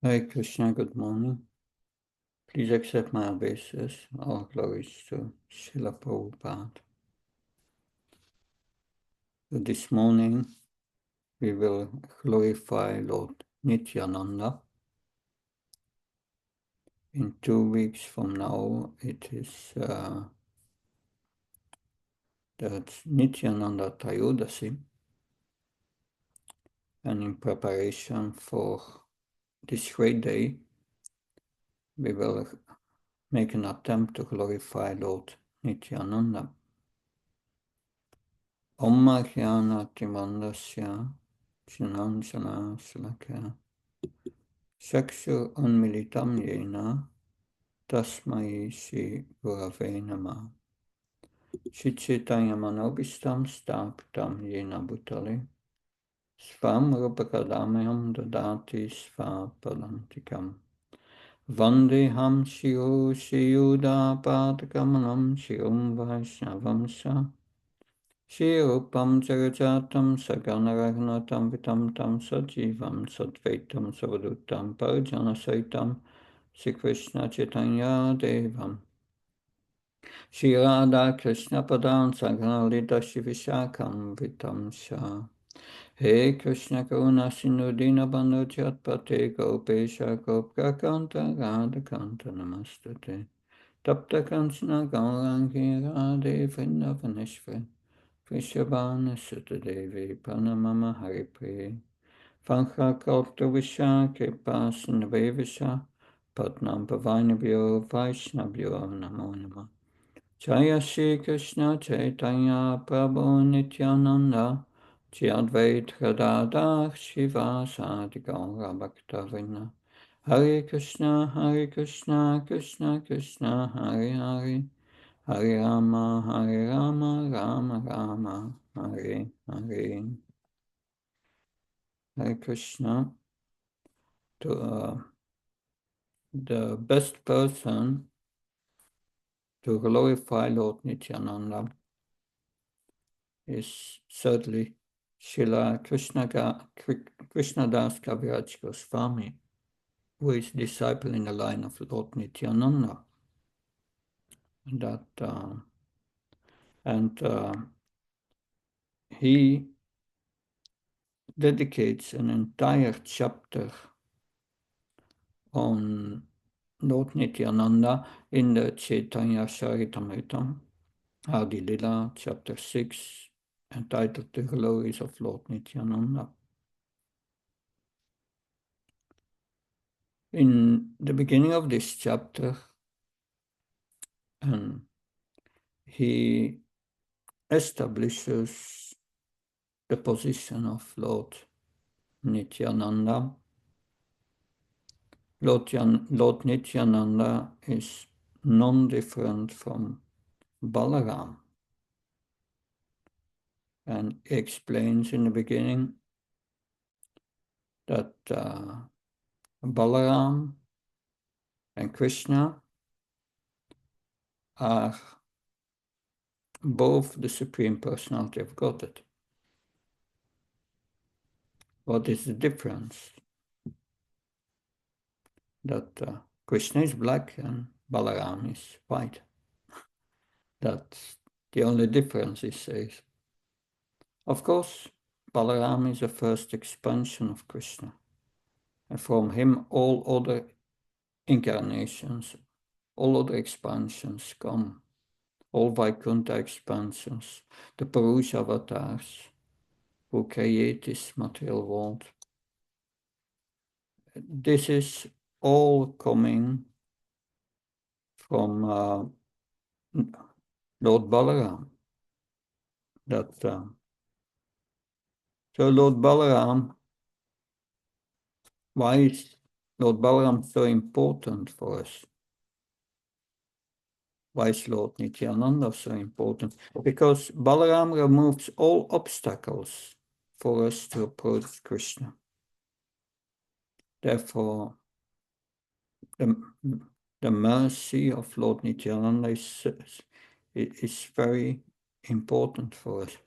Hare Krishna, good morning. Please accept my obeisances. All glories to Srila Prabhupada. So this morning we will glorify Lord Nityananda. In 2 weeks from now it is that's Nityananda Trayodasi, and in preparation for this great day we will make an attempt to glorify Lord Nityananda. Om Jnana Timandasya Jananjana Salakya Chakshu Unmilitam Yena Tasmai Shri Gurave Namah Shri Manobishtam Stapitam Yena Bhutale Svam Rupakadamayam Dadati Svapalantikam Vandeham Shiru Shiyuda Padakamanam Shirum Vaishnavam Sa Shri Rupam Jagajatam Saganaragnatam Vitam Tam Sajivam Sadvaitam Savadutam Parjana Saitam Shri Krishna Chaitanya Devam Shri Radha Krishna Padam Saganalita Shri Vishakam Vitam Shah He Krishna Karuna Sindhu Dinabandhu Chatpate Gopesha Gopkakanta Radha Kanta Namastate Tapta Kanchana Gaurangi Radhe Vrindavaneshwari Vrishabhana Sutadevi Pranamama Haripriye Vankha Kalptavisha Kripa Sindhavevisha Padnam Pavanabhyo Vaishnavyo Namo Namah Jaya Shri Krishna Chaitanya Prabhu Nityananda Shri Advaita Gadadhar Shivasadi Gaura Bhaktavina Hare Krishna Krishna Krishna Hare Hare Hare Rama, Rama Rama, Hare Hare. Hare Krishna. The best person to glorify Lord Nityananda is certainly Srila Krishnadas Kaviraj Goswami, who is disciple in the line of Lord Nityananda. He dedicates an entire chapter on Lord Nityananda in the Chaitanya Charitamrita, Adi Lila, chapter 6, entitled The Glories of Lord Nityananda. In the beginning of this chapter, he establishes the position of Lord Nityananda. Lord Nityananda is non-different from Balaram, and he explains in the beginning that Balaram and Krishna are both the Supreme Personality of Godhead. What is the difference? That Krishna is black and Balaram is white. That's the only difference, he says. Of course, Balaram is the first expansion of Krishna, and from him all other incarnations, all other expansions come, all Vaikuntha expansions, the Purusha avatars who create this material world. This is all coming from Lord Balaram. So Lord Balaram, why is Lord Balaram so important for us? Why is Lord Nityananda so important? Because Balaram removes all obstacles for us to approach Krishna. Therefore, the mercy of Lord Nityananda is very important for us.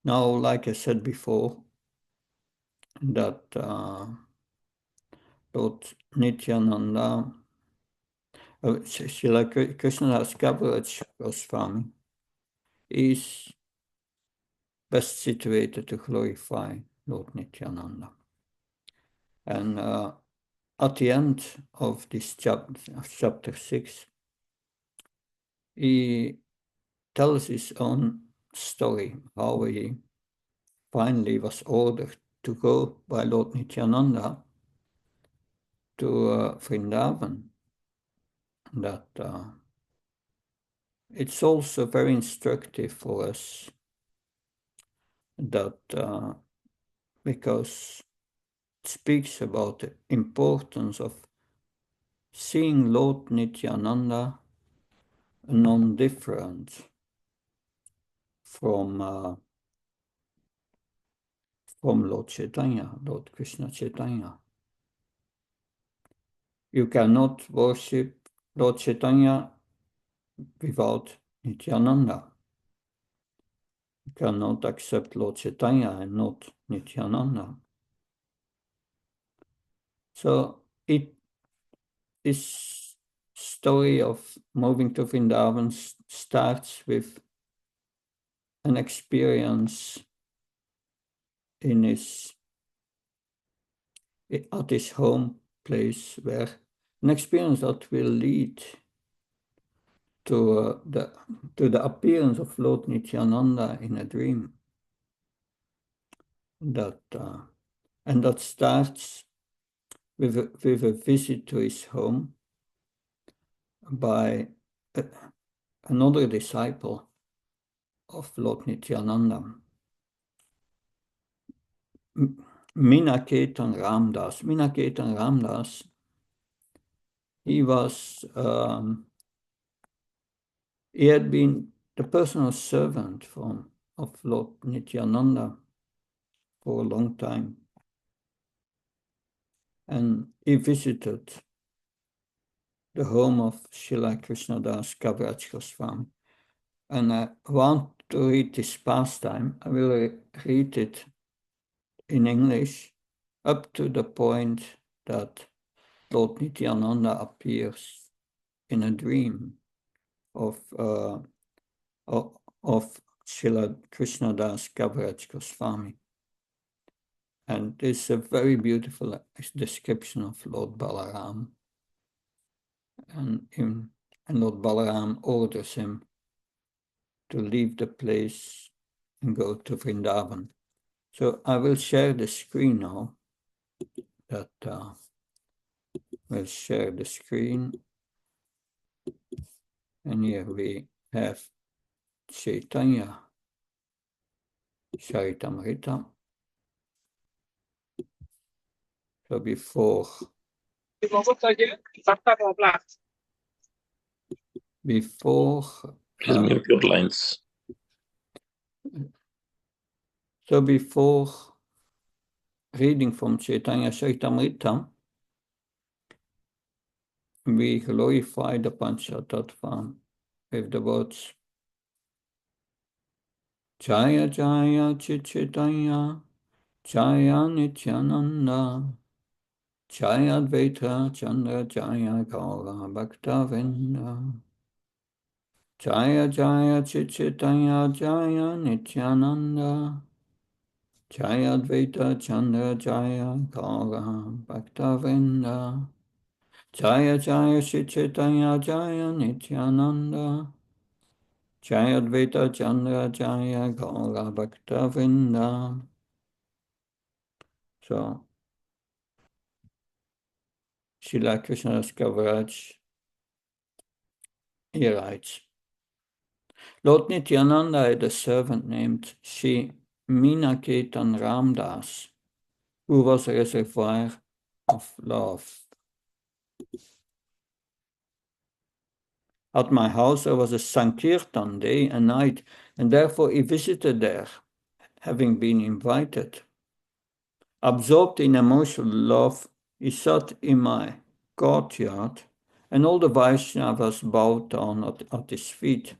Now, like I said before, that Lord Nityananda, Srila Krishnadas Kaviraj Goswami is best situated to glorify Lord Nityananda. And at the end of this chapter 6, he tells his own story, how he finally was ordered to go by Lord Nityananda to Vrindavan. That it's also very instructive for us, that because it speaks about the importance of seeing Lord Nityananda non-different from Lord Chaitanya, Lord Krishna Chaitanya. You cannot worship Lord Chaitanya without Nityananda. You cannot accept Lord Chaitanya and not Nityananda. So this story of moving to Vrindavan starts with an experience at his home place, where an experience that will lead to the appearance of Lord Nityananda in a dream. And that starts with a visit to his home by another disciple of Lord Nityananda, Minaketan Ramdas. Minaketan Ramdas, he had been the personal servant of Lord Nityananda for a long time. And he visited the home of Srila Krishnadas Kaviraj Goswami. And I want to read this pastime. I will read it in English up to the point that Lord Nityananda appears in a dream of Srila Krishnadas Kaviraj Goswami. And this is a very beautiful description of Lord Balaram. And Lord Balaram orders him to leave the place and go to Vrindavan. So I will share the screen now. We'll share the screen. And here we have Chaitanya Charitamrita. So before Please mute your lines. So before reading from Chaitanya Charitamrita, we glorify the Panchatattva with the words Jaya Jaya Chaitanya Jaya Nityananda Jaya Advaita Chandra Jaya Gaura Bhaktavinda Jaya Jaya Chaitanya Jaya Nityananda Jaya Advaita Chandra Jaya Gaura Bhaktavinda Jaya Jaya Chaitanya Jaya Nityananda Jaya Advaita Chandra Jaya Gaura Bhaktavinda. So Srila Krishnadas Kaviraj, he writes, Lord Nityananda had a servant named Sri Minaketan Ramdas, who was a reservoir of love. At my house there was a Sankirtan day and night, and therefore he visited there, having been invited. Absorbed in emotional love, he sat in my courtyard, and all the Vaishnavas bowed down at his feet.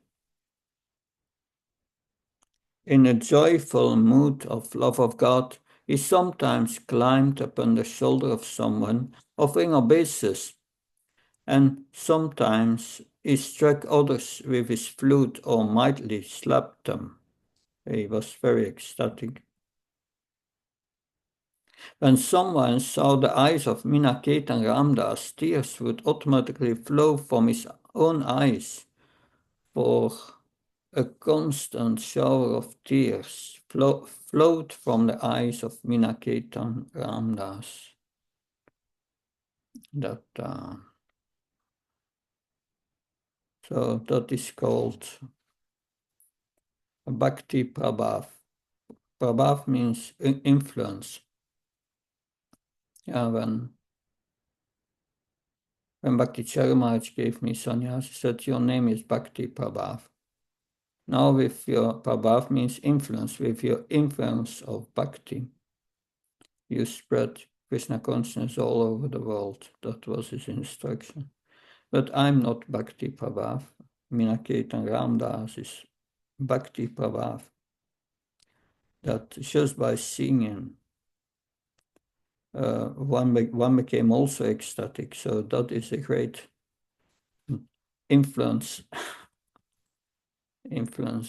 In a joyful mood of love of God, He sometimes climbed upon the shoulder of someone, offering obeisance, and sometimes he struck others with his flute or mightily slapped them. He was very ecstatic. When someone saw the eyes of Minaketan Ramdas, tears would automatically flow from his own eyes, for a constant shower of tears flowed from the eyes of Minaketan Ramdas. So that is called Bhakti Prabhav. Prabhav means influence. Yeah, when Bhakti Maharaj gave me sannyas, he said, your name is Bhakti Prabhav. Now with your Prabhav means influence, with your influence of Bhakti, you spread Krishna consciousness all over the world. That was his instruction. But I'm not Bhakti Prabhav. Minaketan Ramdas is Bhakti Prabhav. That just by singing, one became also ecstatic. So that is a great influence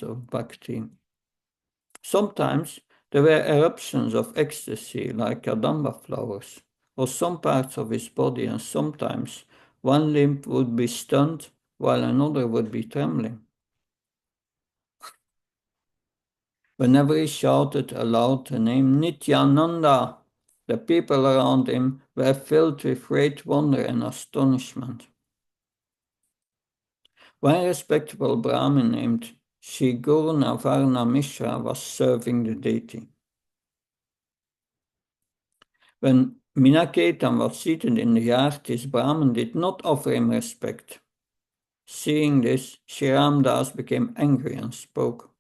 of Bhakti. Sometimes there were eruptions of ecstasy like kadamba flowers, or some parts of his body, and sometimes one limb would be stunned while another would be trembling. Whenever he shouted aloud the name Nityananda, the people around him were filled with great wonder and astonishment. One respectable Brahmin named Sri Guru Navarna Mishra was serving the deity. When Minaketan was seated in the yard, his Brahmin did not offer him respect. Seeing this, Sri Ramdas became angry and spoke.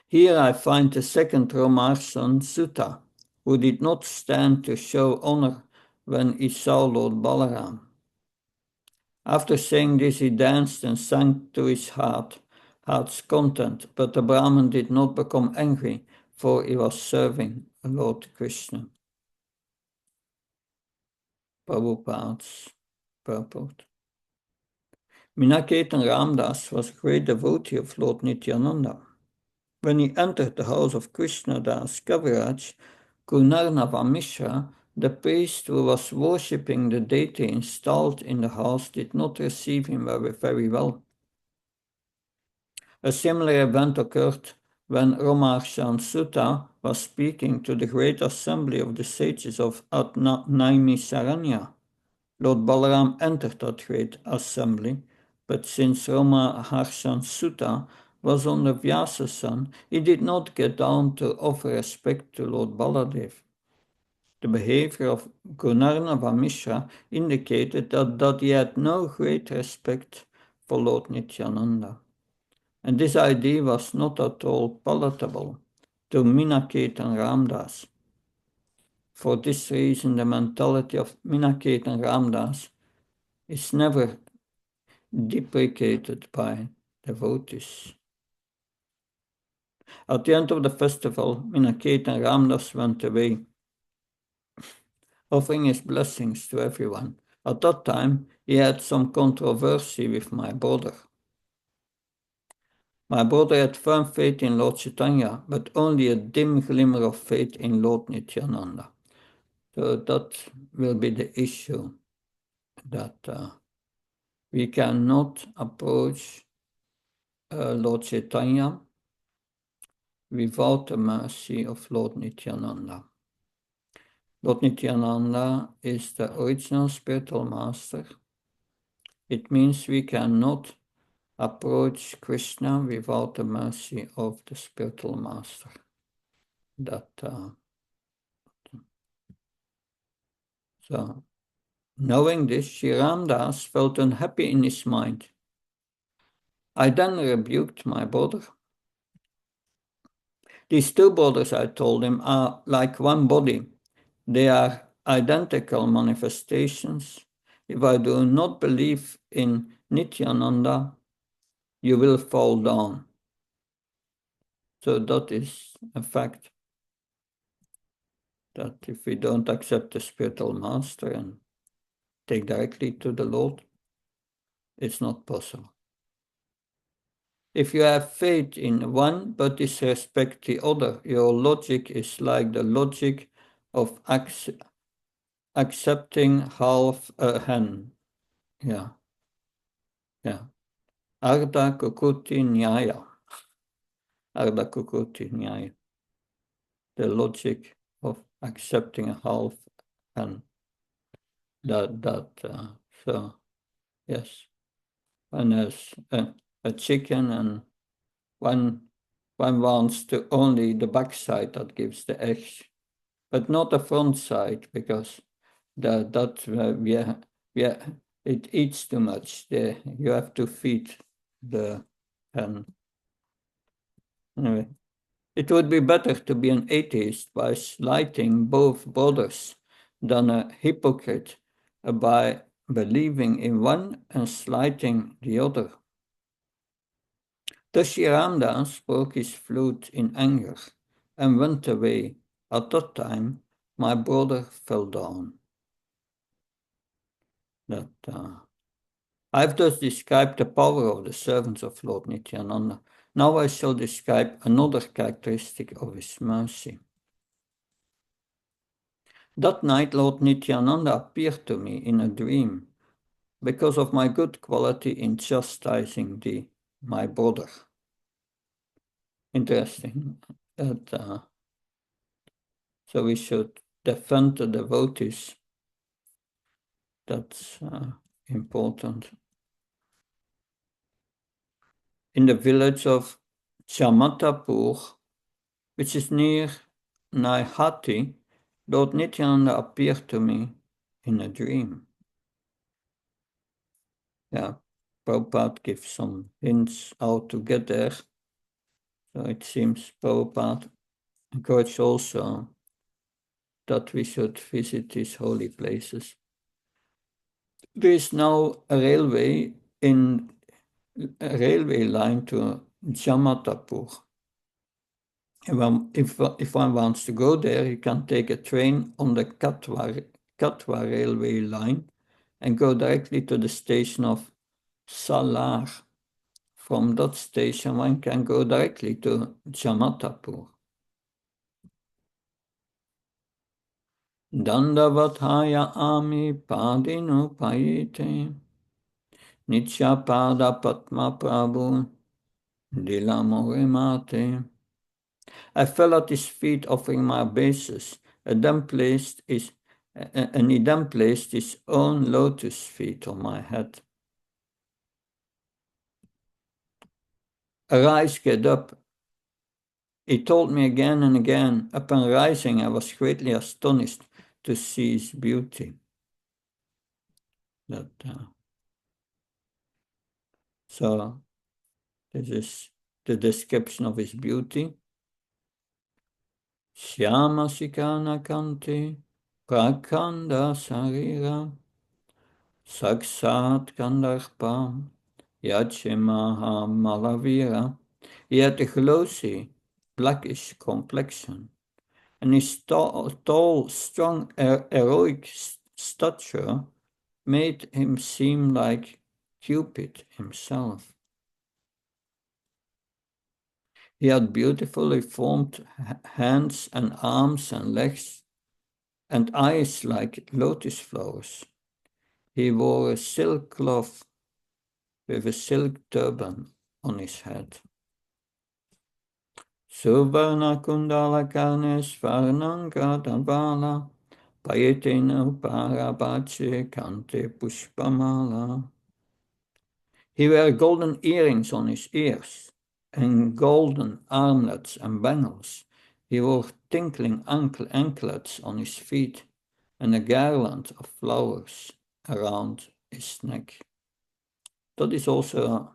Here I find the second Romar's son, Sutta, who did not stand to show honor when he saw Lord Balaram. After saying this, he danced and sang to his heart's content, but the Brahmin did not become angry, for he was serving Lord Krishna. Prabhupada's purport. Minaketan Ramdas was a great devotee of Lord Nityananda. When he entered the house of Krishnadas Kaviraj, Gunarnava Mishra, the priest who was worshipping the deity installed in the house, did not receive him very well. A similar event occurred when Romarshan Sutta was speaking to the great assembly of the sages of Naimisaranya. Lord Balaram entered that great assembly, but since Romarshan Sutta was on the Vyasasan, he did not get down to offer respect to Lord Baladev. The behavior of Gunarnava Mishra indicated that he had no great respect for Lord Nityananda. And this idea was not at all palatable to Minaketan Ramdas. For this reason, the mentality of Minaketan Ramdas is never deprecated by devotees. At the end of the festival, Minaketan Ramdas went away, offering his blessings to everyone. At that time, he had some controversy with my brother. My brother had firm faith in Lord Chaitanya, but only a dim glimmer of faith in Lord Nityananda. So that will be the issue, that we cannot approach Lord Chaitanya without the mercy of Lord Nityananda. Lord Nityananda is the original spiritual master. It means we cannot approach Krishna without the mercy of the spiritual master. So, knowing this, Sri Ramdas felt unhappy in his mind. I then rebuked my brother. These two brothers, I told him, are like one body. They are identical manifestations. If I do not believe in Nityananda, you will fall down. So that is a fact. that if we don't accept the spiritual master and take directly to the Lord, it's not possible. If you have faith in one but disrespect the other, your logic is like the logic of accepting half a hen. Yeah. Arda kukuti nyaya. Arda kukuti nyaya. The logic of accepting a half hen. So yes. And there's a chicken, and one wants to only the back side that gives the eggs, but not the front side, because it eats too much. You have to feed the hen. Anyway, it would be better to be an atheist by slighting both brothers than a hypocrite by believing in one and slighting the other. The Shiramdas broke his flute in anger and went away. At that time, my brother fell down. I've thus described the power of the servants of Lord Nityananda. Now I shall describe another characteristic of his mercy. That night, Lord Nityananda appeared to me in a dream because of my good quality in chastising my brother. Interesting. So we should defend the devotees. That's important. In the village of Chamatapur, which is near Naihati, Lord Nityananda appeared to me in a dream. Yeah, Prabhupada gives some hints how to get there. So it seems Prabhupada encouraged also that we should visit these holy places. There is now a railway line to Jamatapur. If one wants to go there, you can take a train on the Katwa railway line and go directly to the station of Salar. From that station, one can go directly to Jamatapur. Dandavataya ami padinu payite Nityapada Patma Prabhu Dilamore Mate. I fell at his feet offering my obeisance, and he then placed his own lotus feet on my head. Arise, get up. He told me again and again. Upon rising, I was greatly astonished to see his beauty. So this is the description of his beauty. Shyama Sikana Kanti Prakanda Sarira Saksat Kandarpa Yachemaha Malavira. He had a glossy, blackish complexion, and his tall, strong, heroic stature made him seem like Cupid himself. He had beautifully formed hands and arms and legs, and eyes like lotus flowers. He wore a silk cloth with a silk turban on his head. Suvarna kundala karne svarnanga danvala payetena parabache kante pushpamala. He wore golden earrings on his ears and golden armlets and bangles. He wore tinkling anklets on his feet and a garland of flowers around his neck. That is also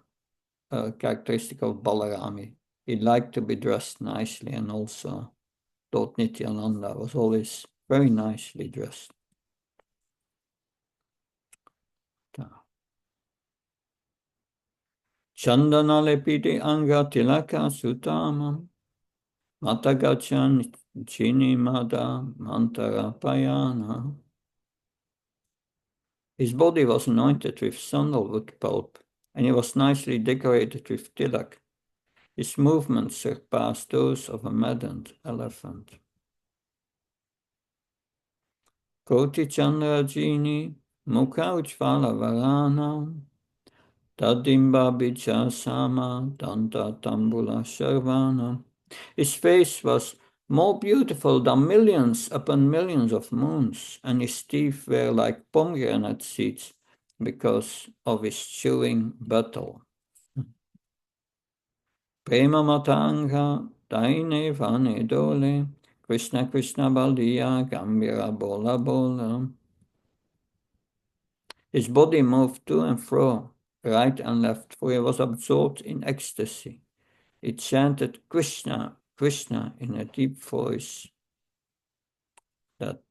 a characteristic of Balarami. He liked to be dressed nicely, and also Lord Nityananda was always very nicely dressed. Chandana lepiti anga tilaka sutamam matagachan Jinimada Mantarapayana. His body was anointed with sandalwood pulp, and he was nicely decorated with tilak. His movements surpassed those of a maddened elephant. Koti Chandrajini, Mukha Ujvala Varana, Tadimba Bija Sama, Danta Tambula Sharvana. His face was more beautiful than millions upon millions of moons, and his teeth were like pomegranate seeds because of his chewing battle. Prema Matanga, Daine Vane Dole, Krishna Krishna Baldiya, Gambira Bola Bola. His body moved to and fro, right and left, for he was absorbed in ecstasy. He chanted Krishna, Krishna in a deep voice that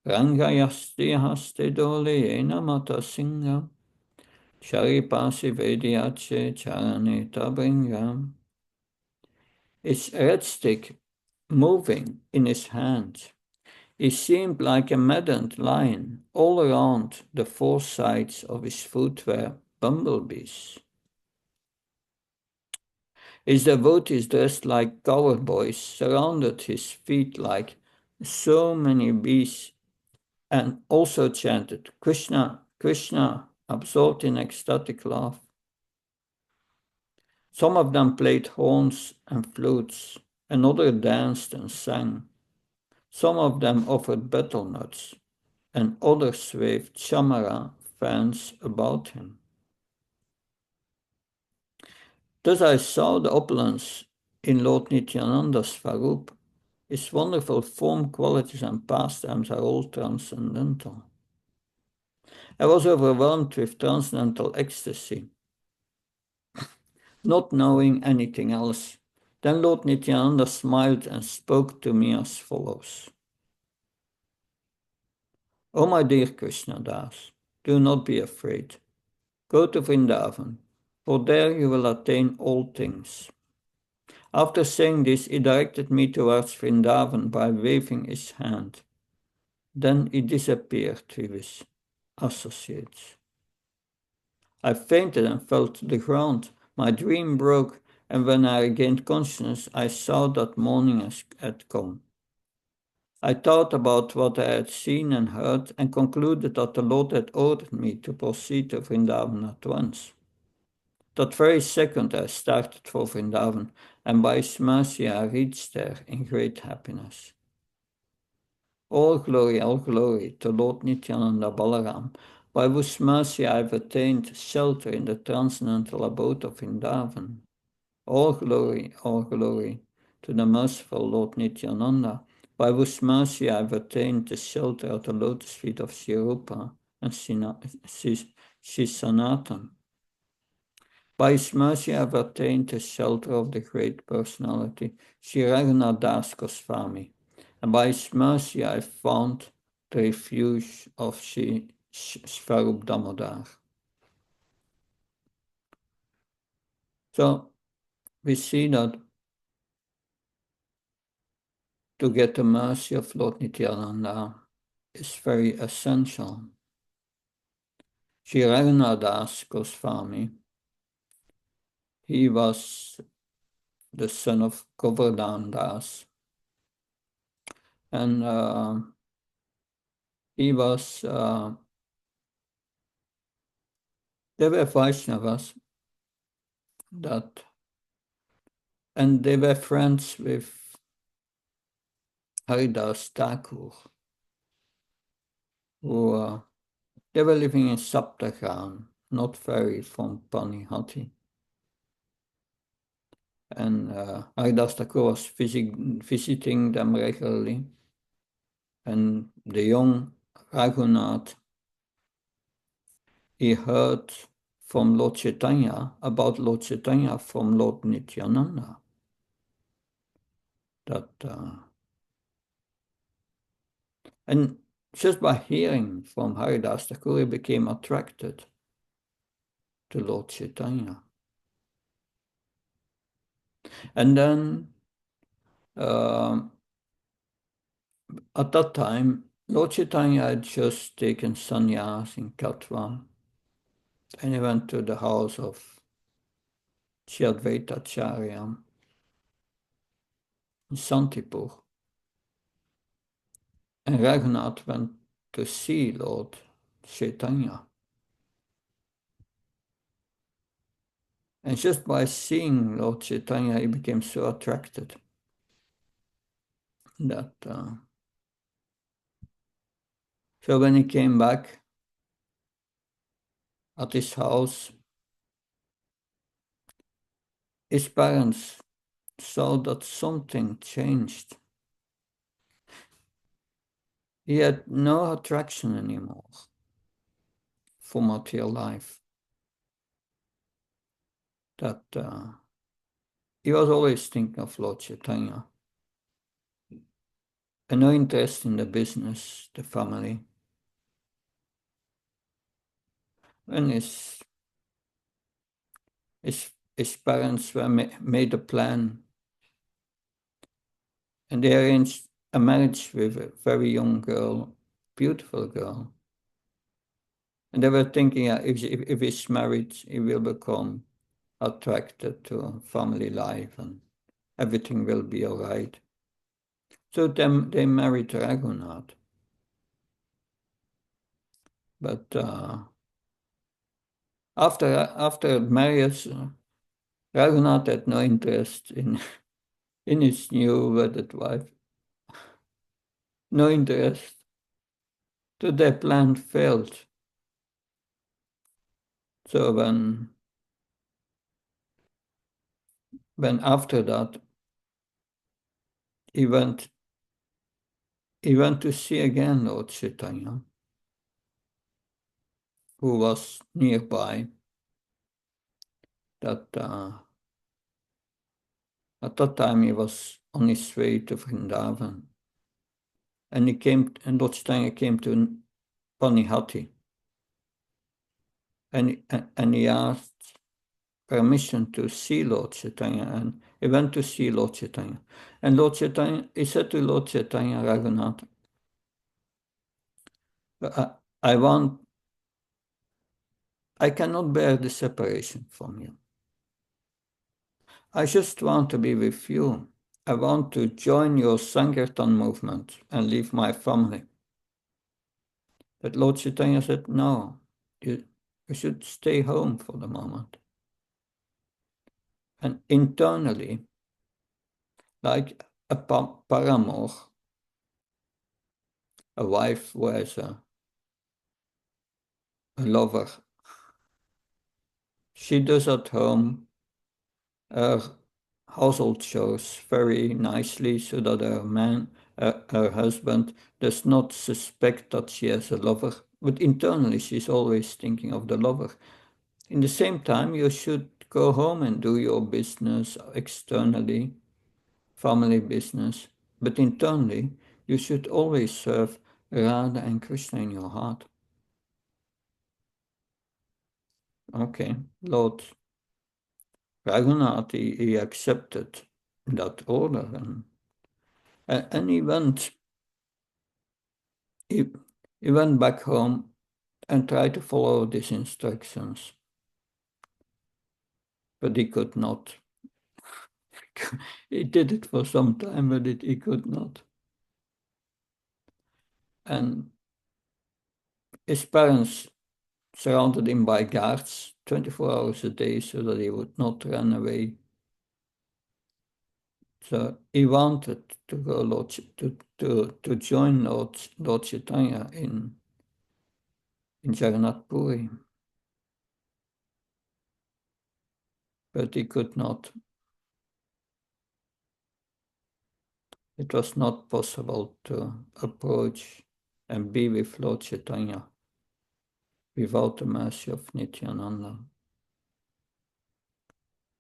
Rangayasti haste dole yena mata singha, Sharipasi vediache charane tabringa. His red stick moving in his hand. He seemed like a maddened lion. All around the four sides of his foot were bumblebees. His devotees dressed like cowboys surrounded his feet like so many bees and also chanted Krishna, Krishna, absorbed in ecstatic laugh. Some of them played horns and flutes, and others danced and sang. Some of them offered betel nuts, and others waved chamara fans about him. Thus I saw the opulence in Lord Nityananda's Swarup. His wonderful form, qualities, and pastimes are all transcendental. I was overwhelmed with transcendental ecstasy, not knowing anything else. Then Lord Nityananda smiled and spoke to me as follows. O my dear Krishna Das, do not be afraid. Go to Vrindavan, for there you will attain all things. After saying this, he directed me towards Vrindavan by waving his hand. Then he disappeared with his associates. I fainted and fell to the ground. My dream broke, and when I regained consciousness, I saw that morning had come. I thought about what I had seen and heard and concluded that the Lord had ordered me to proceed to Vrindavan at once. That very second I started for Vrindavan, and by His mercy I reached there in great happiness. All glory to Lord Nityananda Balaram, by whose mercy I have attained shelter in the transcendental abode of Vrindavan. All glory to the merciful Lord Nityananda, by whose mercy I have attained the shelter of the lotus feet of Sri Rupa and Sri Sanatan. By his mercy I have attained the shelter of the great personality, Sri Raghunath Das Goswami, and by his mercy I found the refuge of Sri Svarup Damodar. So we see that to get the mercy of Lord Nityananda is very essential. Sri Raghunath Das Goswami, he was the son of Govardhan Das, and he was, they were Vaishnavas and they were friends with Haridas Thakur, who they were living in Saptagram, not very from Panihati. And Haridas Thakur was visiting them regularly. And the young Raghunath, he heard from Lord Chaitanya, about Lord Chaitanya from Lord Nityananda, that and just by hearing from Haridas Thakur, he became attracted to Lord Chaitanya. And then Um, at that time, Lord Chaitanya had just taken sannyas in Katwa, and he went to the house of Sri Advaita Acharya in Santipur. And Raghunath went to see Lord Chaitanya. And just by seeing Lord Chaitanya, he became so attracted that. So when he came back at his house, his parents saw that something changed. He had no attraction anymore for material life. That he was always thinking of Lord Chaitanya. And no interest in the business, the family. And his parents made a plan, and they arranged a marriage with a very young girl, beautiful girl. And they were thinking, if he's married, he will become attracted to family life and everything will be all right. So they married Raghunath. But after marriage, Raghunath had no interest in his new wedded wife. No interest. So their plan failed. So when after that he went to see again Lord Chaitanya, who was nearby. That at that time he was on his way to Vrindavan, and Lord Chaitanya came to Panihati, and he asked permission to see Lord Chaitanya, and he went to see Lord Chaitanya. And Lord Chaitanya, he said to Lord Chaitanya, Raghunath, I cannot bear the separation from you. I just want to be with you. I want to join your Sankirtan movement and leave my family. But Lord Chaitanya said, no, you should stay home for the moment. And internally, like a paramour, a wife who has a lover, she does at home her household chores very nicely so that her husband, does not suspect that she has a lover. But internally, she's always thinking of the lover. In the same time, you should go home and do your business externally, family business. But internally, you should always serve Radha and Krishna in your heart. Okay, Lord Raghunath, he accepted that order, and he, he went back home and tried to follow these instructions, but he could not. He did it for some time, but he could not. And his parents surrounded him by guards 24 hours a day so that he would not run away. So he wanted to go to join Lord Chaitanya in Jagannath Puri, but he could not. It was not possible to approach and be with Lord Chaitanya without the mercy of Nityananda.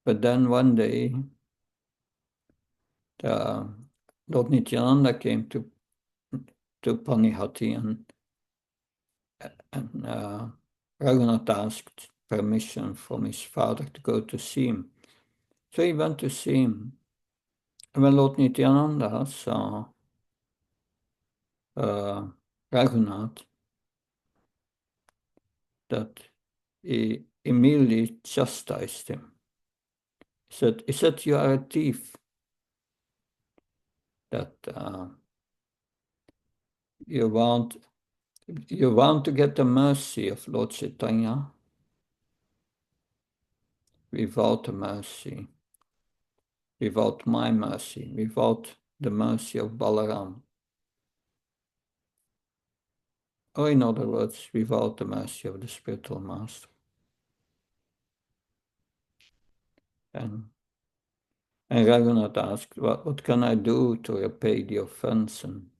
But then one day, Lord Nityananda came to Panihati, and Raghunath asked permission from his father to go to see him. So he went to see him, when Lord Nityananda saw Raghunath, that he immediately chastised him. He said, you are a thief, that you want to get the mercy of Lord Chaitanya without the mercy, without my mercy, without the mercy of Balaram. Or in other words, without the mercy of the spiritual master. And Raghunath asked, what can I do to repay the offense? And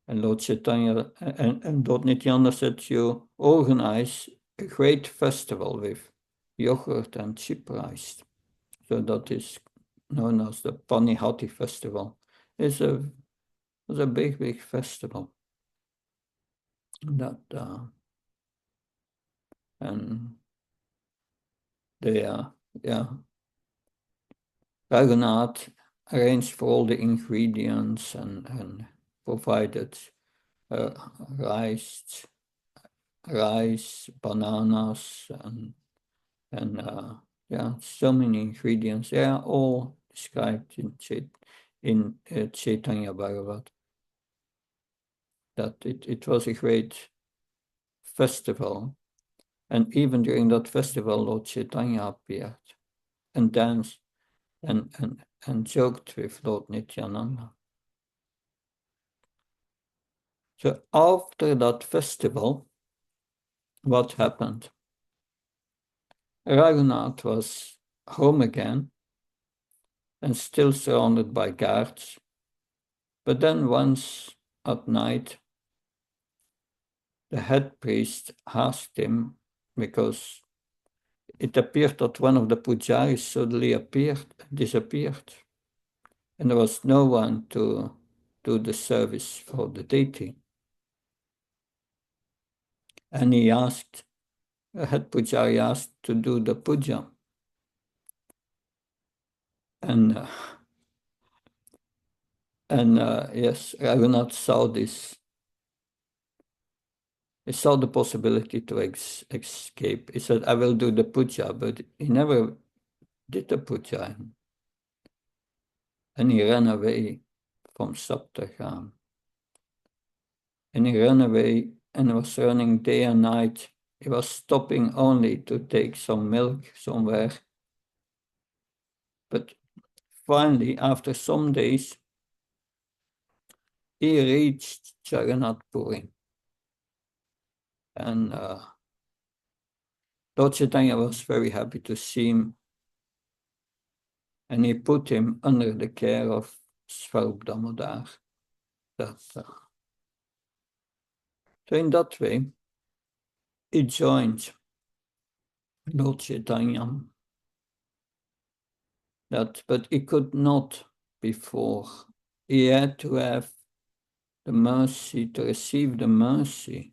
Lord Chaitanya and Lord Nityananda said, you organize a great festival with yogurt and cheap rice. So that is known as the Panihati festival. It's a big, big festival. That and they Raghunath arranged for all the ingredients and provided rice, bananas, and so many ingredients. They are all described in Chaitanya Bhagavat. That it was a great festival, and even during that festival, Lord Chaitanya appeared and danced and joked with Lord Nityananda. So after that festival, what happened? Raghunath was home again and still surrounded by guards. But then once at night, the head priest asked him, because it appeared that one of the pujaris suddenly disappeared, and there was no one to do the service for the deity. And he asked, the head pujari asked to do the puja. And yes, Raghunath saw this. He saw the possibility to escape. He said, I will do the puja, but he never did the puja. And he ran away from Saptagram. And he ran away and was running day and night. He was stopping only to take some milk somewhere. But finally, after some days, he reached Jagannath Puri. And Lord Chaitanya was very happy to see him. And he put him under the care of Swarup Damodar. So in that way, he joined Lord Chaitanya. But he could not before. He had to have the mercy, to receive the mercy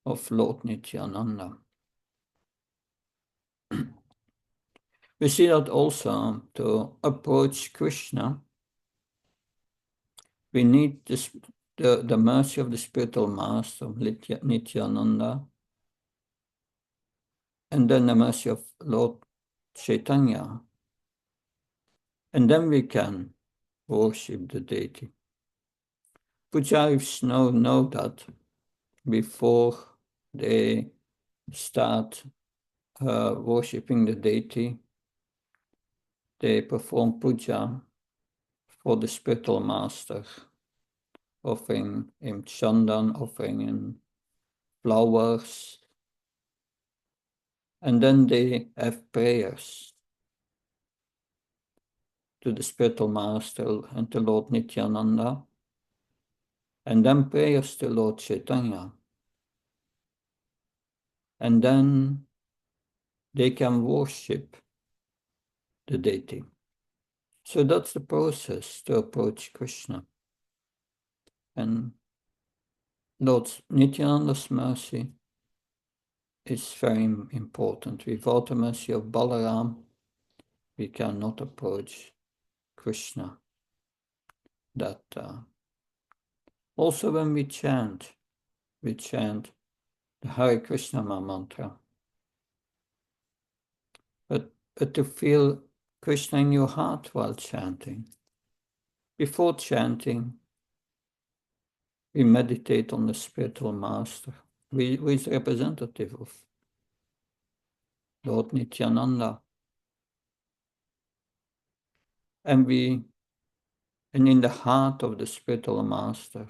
of Lord Nityananda. We see that also to approach Krishna, we need the mercy of the spiritual master, Nityananda, and then the mercy of Lord Chaitanya. And then we can worship the deity. Pujaris know that before they start worshipping the deity, they perform puja for the spiritual master, offering him chandan, offering him flowers, and then they have prayers to the spiritual master and to Lord Nityananda, and then prayers to Lord Chaitanya. And then they can worship the deity. So that's the process to approach Krishna. And Lord Nityananda's mercy is very important. Without the mercy of Balaram, we cannot approach Krishna. That also when we chant the Hare Krishna mantra. But to feel Krishna in your heart while chanting. Before chanting, we meditate on the spiritual master, who is representative of Lord Nityananda. And in the heart of the spiritual master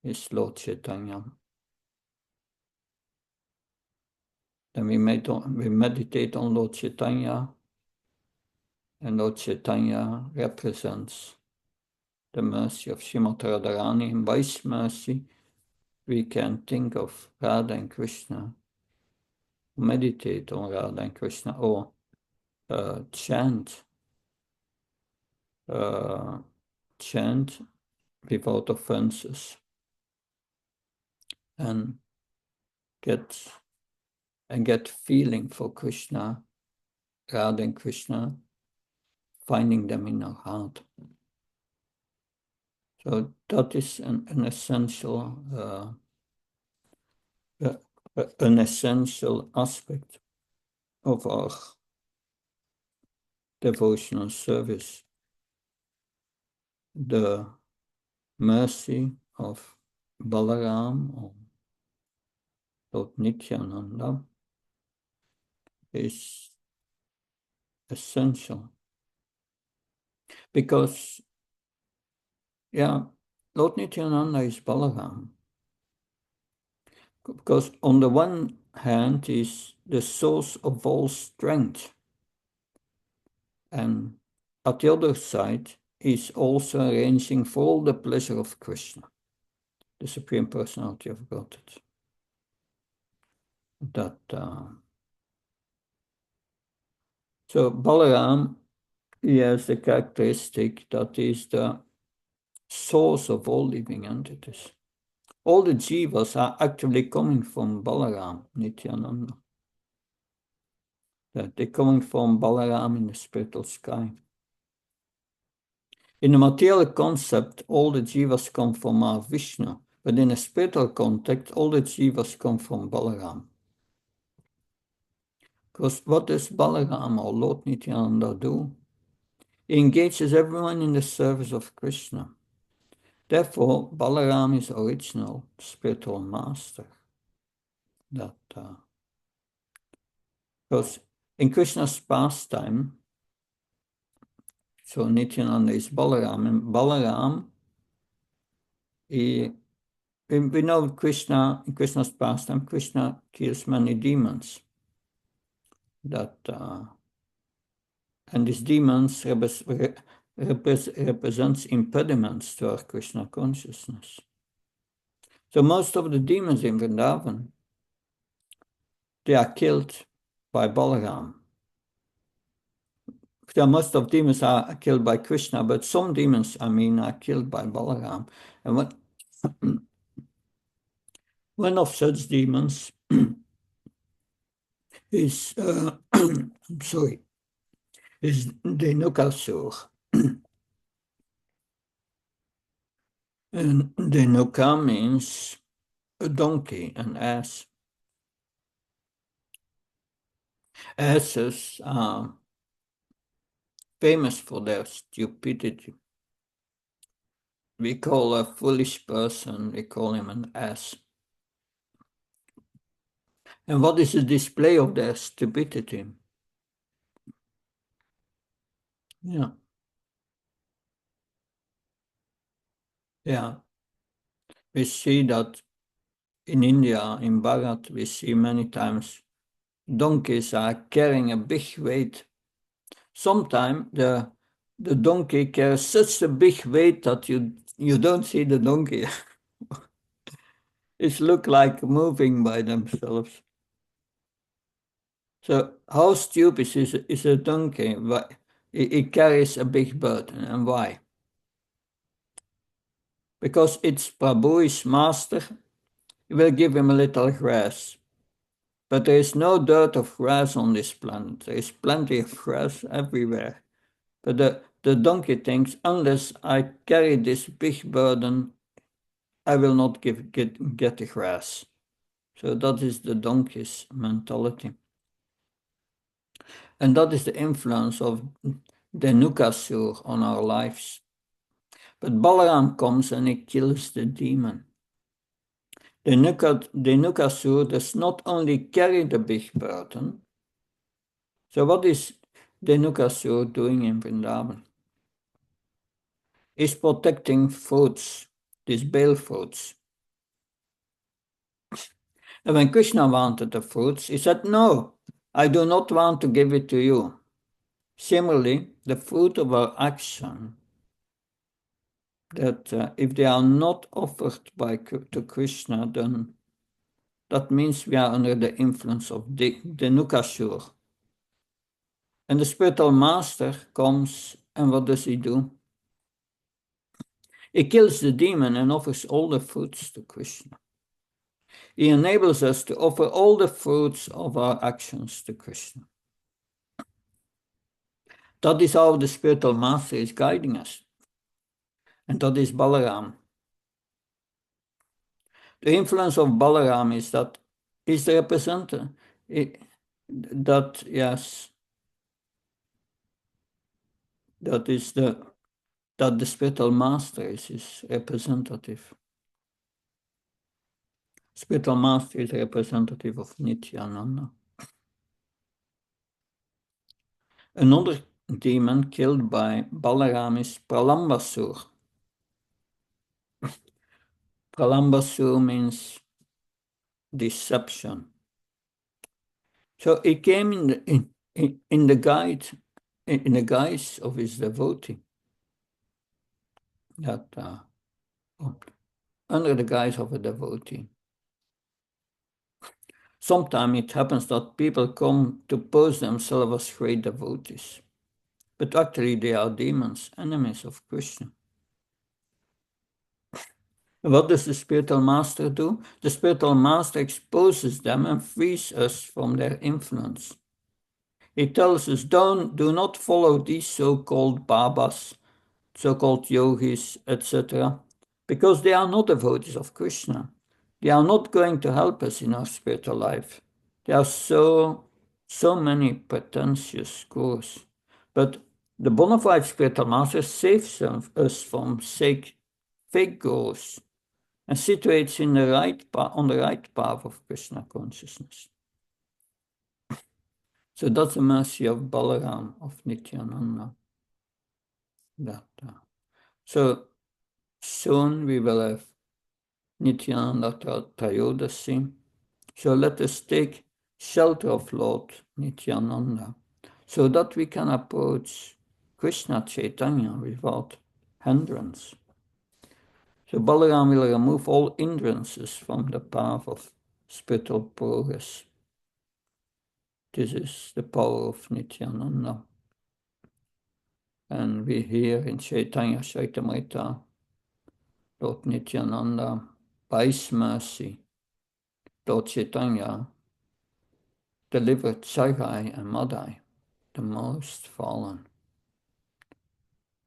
is Lord Chaitanya. Then we meditate on Lord Chaitanya, and Lord Chaitanya represents the mercy of Srimati Radharani. And by His mercy, we can think of Radha and Krishna, meditate on Radha and Krishna, or chant without offenses, and get feeling for Krishna, Radha and Krishna, finding them in our heart. So that is an essential aspect of our devotional service. The mercy of Balaram or Lord Nityananda is essential. Because, Lord Nityananda is Balaram. Because on the one hand, he's the source of all strength. And at the other side, he's also arranging for all the pleasure of Krishna, the Supreme Personality of Godhead. So Balaram, he has the characteristic that he is the source of all living entities. All the jivas are actually coming from Balaram, Nityananda. They're coming from Balaram in the spiritual sky. In the material concept, all the jivas come from Vishnu, but in a spiritual context, all the jivas come from Balaram. Because what does Balaram or Lord Nityananda do? He engages everyone in the service of Krishna. Therefore, Balaram is original spiritual master. Because in Krishna's pastime, so Nityananda is Balaram, and Balaram, we know Krishna, in Krishna's pastime, Krishna kills many demons. And these demons represents impediments to our Krishna consciousness. So most of the demons in Vrindavan, they are killed by Balaram. So most of demons are killed by Krishna, but some demons, are killed by Balaram. And one of such demons is, is Dhenukasur. And Dhenuka means a donkey, an ass. Asses are famous for their stupidity. We call a foolish person, we call him an ass. And what is the display of their stupidity? Yeah. We see that in India, in Bharat, we see many times donkeys are carrying a big weight. Sometimes the donkey carries such a big weight that you don't see the donkey. It looks like moving by themselves. So how stupid is a donkey? It carries a big burden, and why? Because it's Prabhu, his master, he will give him a little grass. But there is no dearth of grass on this planet. There is plenty of grass everywhere. But the donkey thinks, unless I carry this big burden, I will not get the grass. So that is the donkey's mentality. And that is the influence of the Nukasur on our lives. But Balaram comes and he kills the demon. The Nukasur does not only carry the big burden. So what is the Nukasur doing in Vrindavan? He's protecting fruits, these bale fruits. And when Krishna wanted the fruits, he said, no, I do not want to give it to you. Similarly, the fruit of our action, that if they are not offered to Krishna, then that means we are under the influence of the Nukasur. And the spiritual master comes, and what does he do? He kills the demon and offers all the fruits to Krishna. He enables us to offer all the fruits of our actions to Krishna. That is how the spiritual master is guiding us. And that is Balaram. The influence of Balaram is that he's the representative. That the spiritual master is his representative. Spiritual master is a representative of Nityananda. Another demon killed by Balaram is Pralambasur. Pralambasur means deception. So he came in the guise of his devotee. Under the guise of a devotee. Sometimes it happens that people come to pose themselves as great devotees, but actually they are demons, enemies of Krishna. What does the spiritual master do? The spiritual master exposes them and frees us from their influence. He tells us, do not follow these so-called babas, so-called yogis, etc., because they are not devotees of Krishna. They are not going to help us in our spiritual life. There are so many pretentious gurus. But the bona fide spiritual master saves us from fake gurus and situates on the right path of Krishna consciousness. So that's the mercy of Balaram, of Nityananda. So soon we will have Nityananda Trayodasi. So let us take shelter of Lord Nityananda so that we can approach Krishna Chaitanya without hindrance. So Balaram will remove all hindrances from the path of spiritual progress. This is the power of Nityananda. And we hear in Chaitanya Charitamrita, Lord Nityananda, by his mercy, Lord Chaitanya delivered Sarai and Madai, the most fallen.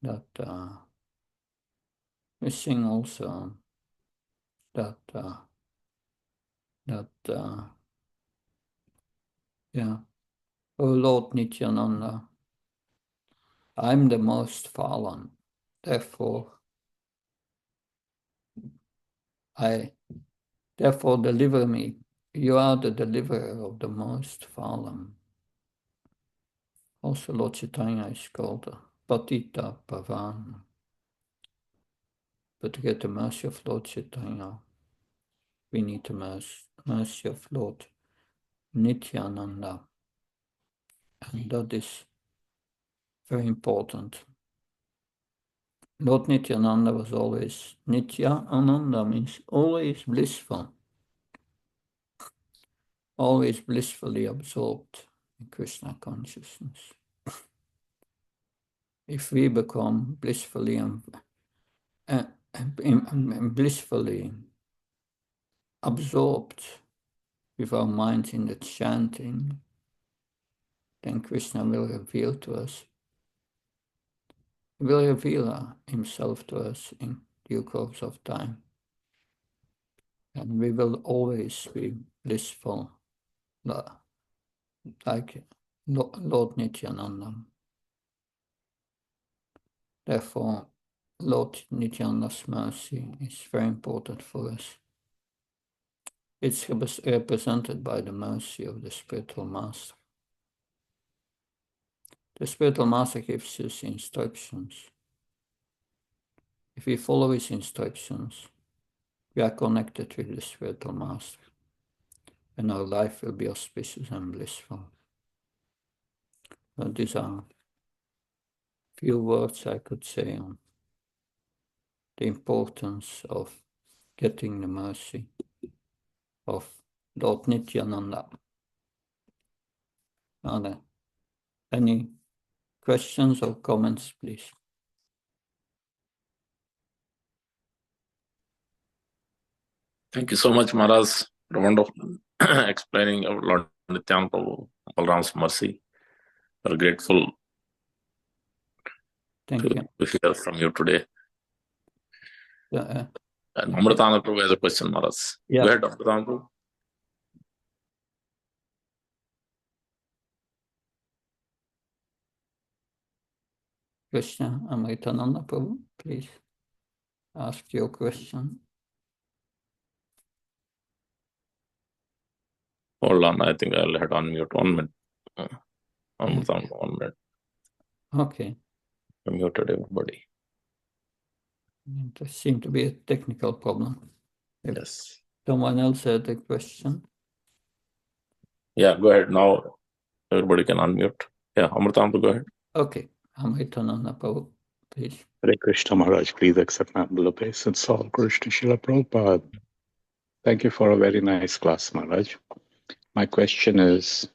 That we sing also that O Lord Nityananda, I'm the most fallen, therefore deliver me. You are the deliverer of the most fallen. Also Lord Chaitanya is called Patita Pavan. But to get the mercy of Lord Chaitanya, we need the mercy of Lord Nityananda. And that is very important. Lord Nityananda was always, Nitya Ananda means always blissful, always blissfully absorbed in Krishna consciousness. If we become blissfully blissfully absorbed with our minds in the chanting, then Krishna will reveal to us. He will reveal himself to us in due course of time. And we will always be blissful, like Lord Nityananda. Therefore, Lord Nityananda's mercy is very important for us. It's represented by the mercy of the spiritual master. The spiritual master gives us instructions. If we follow his instructions, we are connected with the spiritual master, and our life will be auspicious and blissful. But these are few words I could say on the importance of getting the mercy of Lord Nityananda. Are there any questions or comments, please? Thank you so much, Maharaj. Wonderful explaining of Lord Nityananda Prabhu, Balram's mercy. We're grateful Thank you. to hear from you today. Yeah, And Amritananda Prabhu has a question, Maharaj. yeah. Go ahead, Amritananda Prabhu. Krishna Amritananda Prabhu, please ask your question. Hold on, I think I'll head on mute 1 minute. Amritananda, 1 minute. Okay. I muted everybody. There seemed to be a technical problem. If Yes. someone else had a question. Yeah, go ahead. Now everybody can unmute. Yeah, Amritananda, go ahead. Okay. Amritananda Prabhu, please. Hare Krishna Maharaj, please accept my humble obeisance. All Krishna Srila Prabhupada. Thank you for a very nice class, Maharaj. My question is,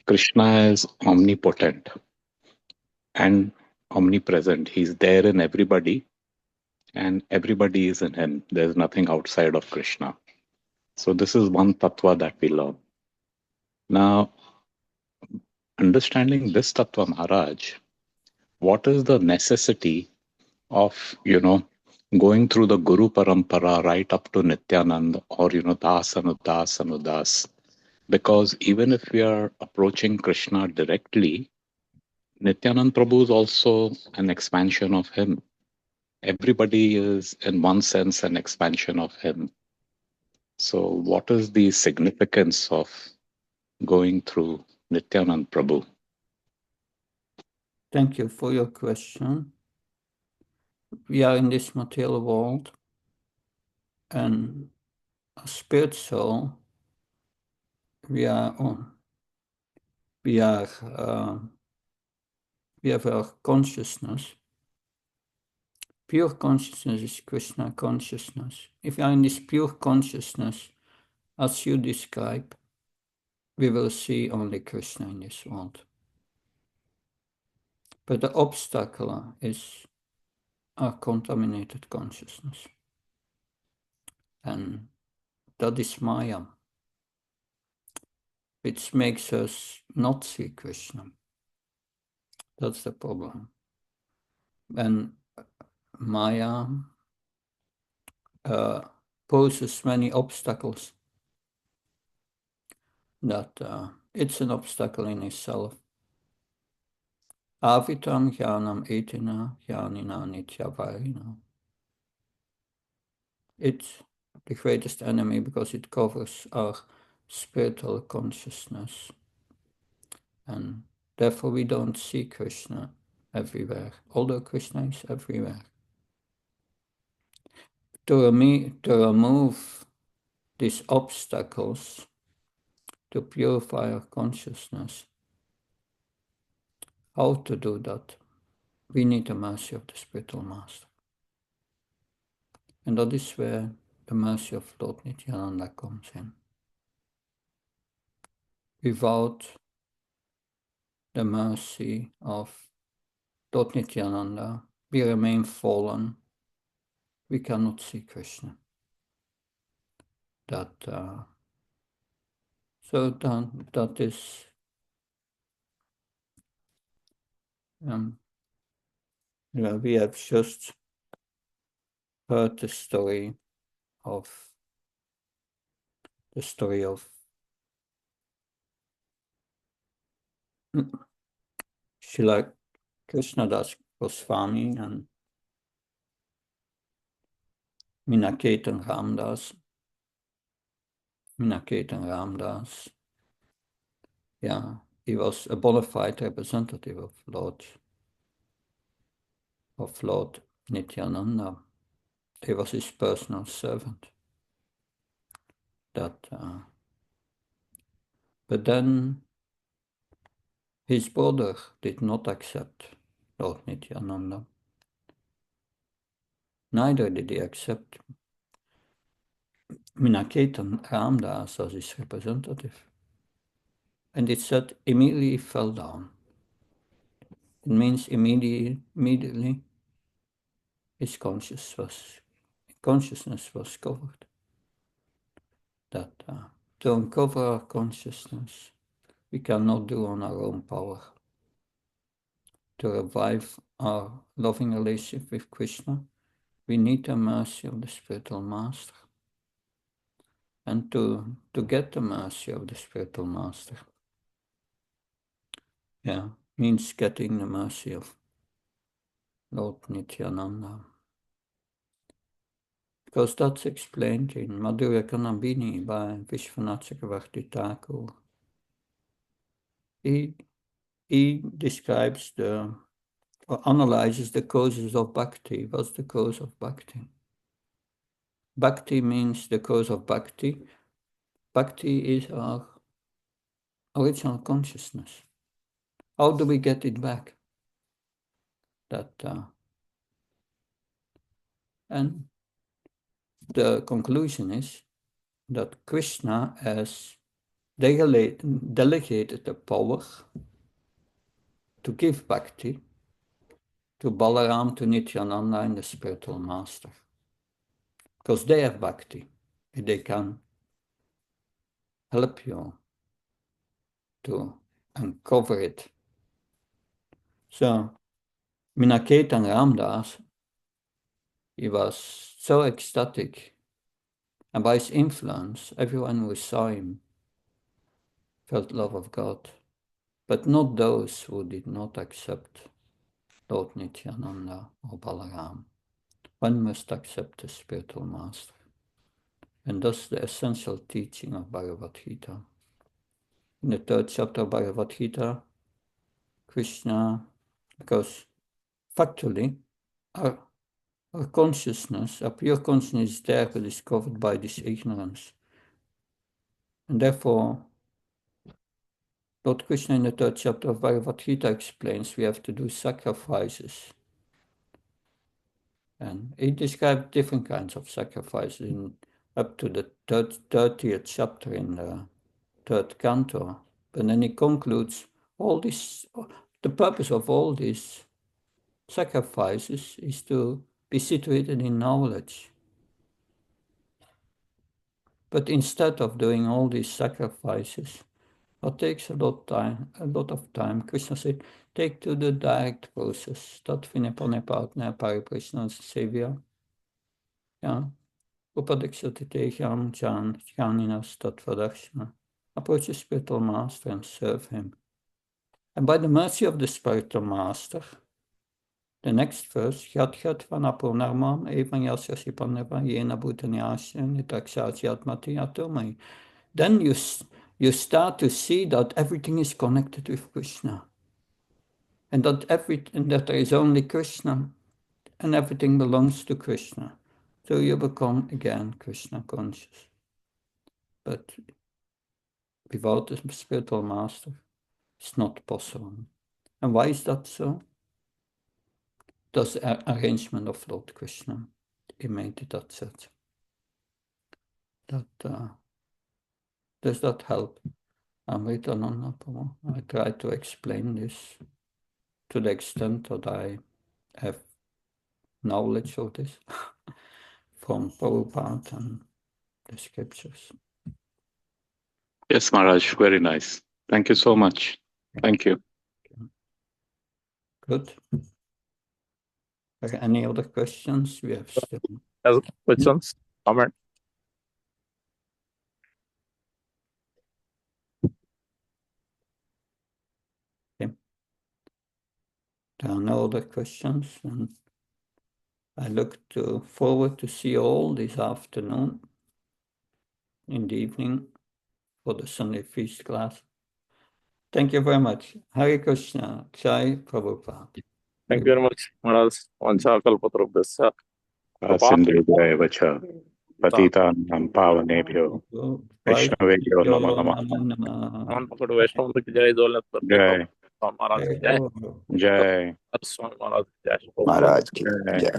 Krishna is omnipotent and omnipresent. He's there in everybody and everybody is in him. There's nothing outside of Krishna. So this is one tattva that we learn. Now, understanding this tattva, Maharaj, what is the necessity of, going through the Guru Parampara right up to Nityananda or, Das Anudas Anudas? Because even if we are approaching Krishna directly, Nityanand Prabhu is also an expansion of him. Everybody is, in one sense, an expansion of him. So, what is the significance of going through Nityanand Prabhu? Thank you for your question. We are in this material world, and a spirit soul, we have our consciousness. Pure consciousness is Krishna consciousness. If we are in this pure consciousness, as you describe, we will see only Krishna in this world. But the obstacle is our contaminated consciousness. And that is Maya, which makes us not see Krishna. That's the problem. And Maya poses many obstacles. That it's an obstacle in itself. Avitam jnanam etina jnanina nityavarina. It's the greatest enemy because it covers our spiritual consciousness. And therefore we don't see Krishna everywhere, although Krishna is everywhere. To remove these obstacles, to purify our consciousness, how to do that? We need the mercy of the spiritual master. And that is where the mercy of Lord Nityananda comes in. Without the mercy of Lord Nityananda, we remain fallen. We cannot see Krishna. That So that is we have just heard the story of Srila Krishnadas Goswami and Minaketan Ramdas. Yeah, he was a bona fide representative of Lord Nityananda. He was his personal servant. But then his brother did not accept Lord Nityananda. Neither did he accept Minaketan Ramdas as his representative. And it said immediately fell down. It means immediately his consciousness was covered. That to uncover our consciousness, we cannot do on our own power. To revive our loving relationship with Krishna, we need the mercy of the spiritual master. And to get the mercy of the spiritual master, means getting the mercy of Lord Nityananda. Because that's explained in Madhurya Kanambini by Vishwanath Chakravarti Thakur. He describes or analyzes the causes of bhakti. What's the cause of bhakti? Bhakti means the cause of bhakti. Bhakti is our original consciousness. How do we get it back? And the conclusion is that Krishna has delegated the power to give bhakti to Balaram, to Nityananda, and the spiritual master. Because they have bhakti. They can help you to uncover it. So, Minaketan Ramdas, he was so ecstatic, and by his influence, everyone who saw him felt love of God, but not those who did not accept Lord Nityananda or Balaram. One must accept the spiritual master. And thus the essential teaching of Bhagavad Gita. In the 3rd chapter of Bhagavad Gita, Krishna, because factually, our consciousness, our pure consciousness is there, but is covered by this ignorance. And therefore, Lord Krishna in the 3rd chapter of Bhagavad Gita explains we have to do sacrifices. And he described different kinds of sacrifices up to the 30th chapter in the 3rd canto. But then he concludes all this, the purpose of all these sacrifices is to be situated in knowledge. But instead of doing all these sacrifices, what takes a lot of time, Krishna said, take to the direct process. Tat vinipane partner pariprishna sevya. Yeah. Upadikshati techam janinas tatvadakshana. Approach the spiritual master and serve him. And by the mercy of the spiritual master, the next verse, Yat vanapurnarmam evan yasyasipaneva yena bhutanyasya nitakshasyatmati atomai. Then you start to see that everything is connected with Krishna. And that there is only Krishna and everything belongs to Krishna. So you become again Krishna conscious. But without the spiritual master, it's not possible. And why is that so? That's the arrangement of Lord Krishna. He made it that such. Does that help? Amritananda Prabhu. I try to explain this to the extent that I have knowledge of this from Prabhupada and the scriptures. Yes, Maharaj, very nice. Thank you so much. Thank you. Good. Are there any other questions? We have still. As questions, comment. Okay. There are no other questions, and I look forward to see you all this afternoon in the evening for the Sunday feast class. Thank you very much. Hare Krishna. Jai Prabhupada. Thank you very much, Maharaj. Vancha kalpatarubhyasya. Sindhudaya vacha patitanam pavanebhyo Vaishnaveyo namo namah. Man pakadu Vaishnav ki jai, Dolnath Bhakti Jai, Maharaj ki jai, Jai, Swami Maharaj ki jai. महाराज की Jai. जय।